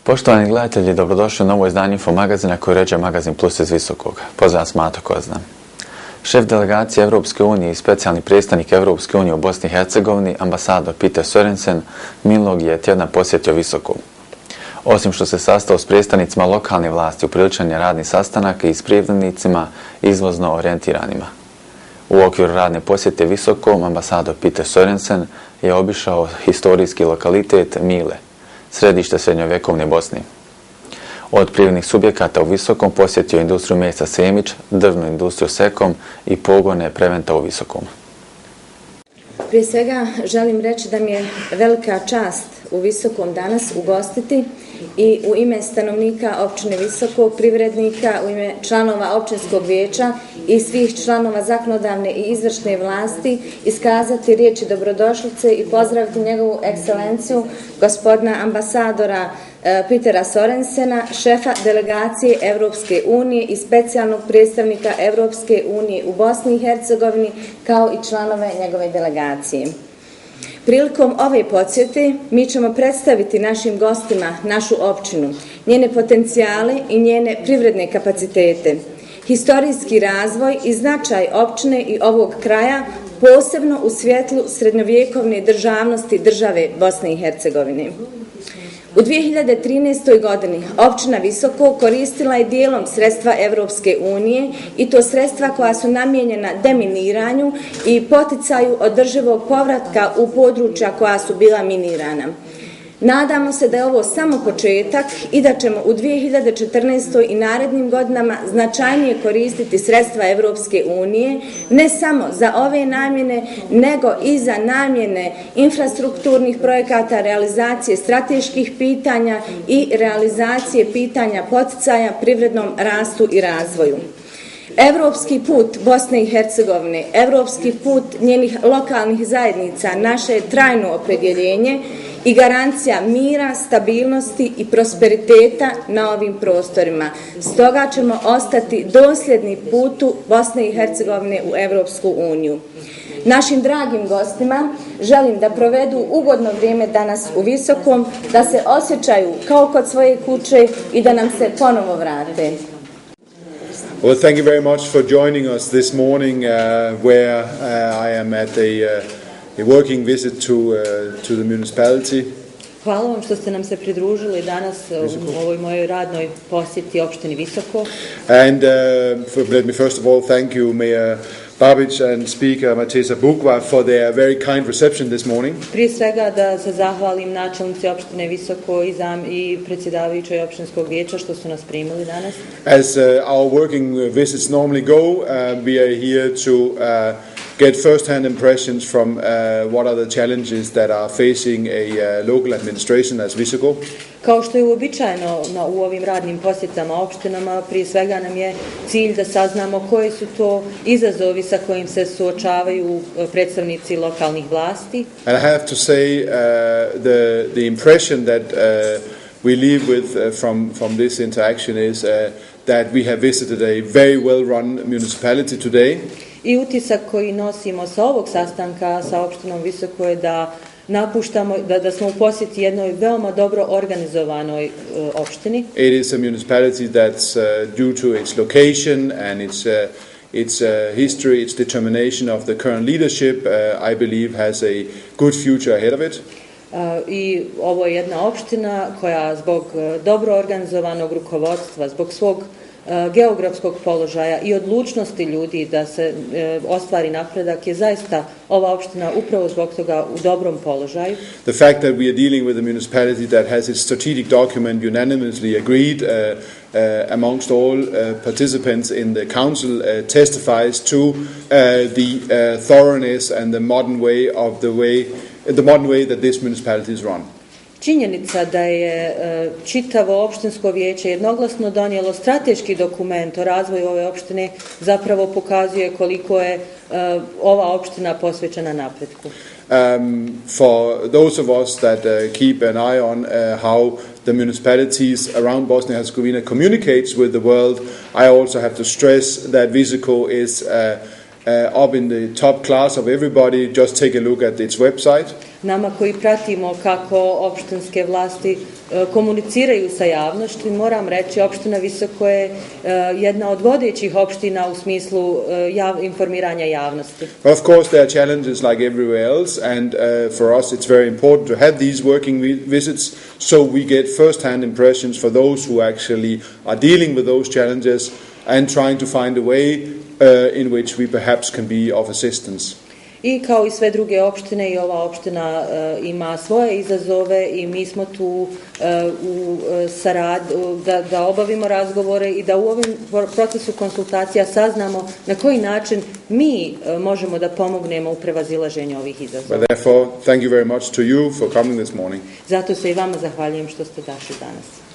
Poštovani gledatelji, dobrodošli u novo izdanje Info magazina koji uređuje magazin Plus iz Visokog. Pozdrav vas Mato Kozna. Šef delegacije Europske unije i specijalni predstavnik Europske unije u Bosni i Hercegovini, ambasador Peter Sørensen, minulog je tjedna posjetio Visoko. Osim što se sastao s predstavnicima lokalne vlasti, upriličen je radni sastanak i s privrednicima izvozno orijentiranima. U okviru radne posjete Visokom, ambasador Peter Sørensen je obišao historijski lokalitet Mile, središte srednjovjekovne Bosne. Od privrednih subjekata u Visokom posjetio industriju mesa Semić, drvnu industriju Sekom i pogone Preventa u Visokom. Prije svega želim reći da mi je velika čast u Visokom danas ugostiti i u ime stanovnika općine Visoko, privrednika, u ime članova općinskog vijeća i svih članova zakonodavne i izvršne vlasti iskazati riječi dobrodošlice i pozdraviti njegovu ekscelenciju gospodina ambasadora Petera Sørensena, šefa delegacije Europske unije i specijalnog predstavnika Europske unije u Bosni i Hercegovini, kao i članove njegove delegacije. Prilikom ove posjete mi ćemo predstaviti našim gostima našu općinu, njene potencijale i njene privredne kapacitete, historijski razvoj i značaj općine i ovog kraja, posebno u svjetlu srednjovjekovne državnosti države Bosne i Hercegovine. U 2013. godini općina Visoko koristila je dijelom sredstva Europske unije i to sredstva koja su namijenjena deminiranju i poticaju održivog povratka u područja koja su bila minirana. Nadamo se da je ovo samo početak i da ćemo u 2014. i narednim godinama značajnije koristiti sredstva Europske unije, ne samo za ove namjene, nego i za namjene infrastrukturnih projekata, realizacije strateških pitanja i realizacije pitanja poticaja privrednom rastu i razvoju. Europski put Bosne i Hercegovine, europski put njenih lokalnih zajednica naše je trajno opredjeljenje i garancija mira, stabilnosti i prosperiteta na ovim prostorima. Stoga ćemo ostati dosljedni putu Bosne i Hercegovine u Europsku uniju. Našim dragim gostima želim da provedu ugodno vrijeme danas u Visokom, da se osjećaju kao kod svoje kuće i da nam se ponovo vrate. Well, thank you very much for joining us this morning, where I am at a working visit to the municipality. Hvala vam što ste nam se pridružili danas u ovoj mojoj radnoj posjeti opštini Visoko. And let me first of all thank you, Mayor Babić and Speaker Matesa Bukva for their very kind reception this morning. Prije svega da se zahvalim načelnici opštine Visoko i predsjedavajućoj opštinskog vijeća što su nas primili danas. As our working visits normally go, we are here to get first-hand impressions from what are the challenges that are facing a local administration as Visoko. Kao što je uobičajeno u ovim radnim posjetama opštinama, prije svega nam je cilj da saznamo koji su to izazovi sa kojim se suočavaju predstavnici lokalnih vlasti. And I have to say the impression that we leave with from this interaction is that we have visited a very well-run municipality today. I utisak koji nosimo sa ovog sastanka sa opštinom Visoko je da napuštamo, da smo u posjeti jednoj veoma dobro organizovanoj opštini. It is a municipality that's due to its location and its history, its determination of the current leadership, I believe has a good future ahead of it. I ovo je jedna opština koja zbog dobro organizovanog rukovodstva, zbog svog geografskog položaja i odlučnosti ljudi da se ostvari napredak je zaista ova opština upravo zbog toga u dobrom položaju. The fact that we are dealing with a municipality that has its strategic document unanimously agreed amongst all participants in the council testifies to the thoroughness and the modern way that this municipality is run. Činjenica da je čitavo opštinsko vijeće jednoglasno donijelo strateški dokument o razvoju ove opštine zapravo pokazuje koliko je ova opština posvećena napretku. For those of us that keep an eye on how the municipalities around Bosnia and Herzegovina communicates with the world, I also have to stress that Visoko is up in the top class of everybody. Just take a look at its website. nama koji pratimo kako opštinske vlasti komuniciraju sa javnošću. Moram reći, opština Visoko je jedna od vodećih opština u smislu informiranja javnosti. Of course, there are challenges like everywhere else, and for us it's very important to have these working visits so we get first-hand impressions for those who actually are dealing with those challenges and trying to find a way in which we perhaps can be of assistance. I kao i sve druge opštine, i ova opština ima svoje izazove i mi smo tu da obavimo razgovore i da u ovom procesu konsultacija saznamo na koji način mi možemo da pomognemo u prevazilaženju ovih izazova. Therefore, thank you very much to you for coming this morning. Zato se i vama zahvaljujem što ste došli danas.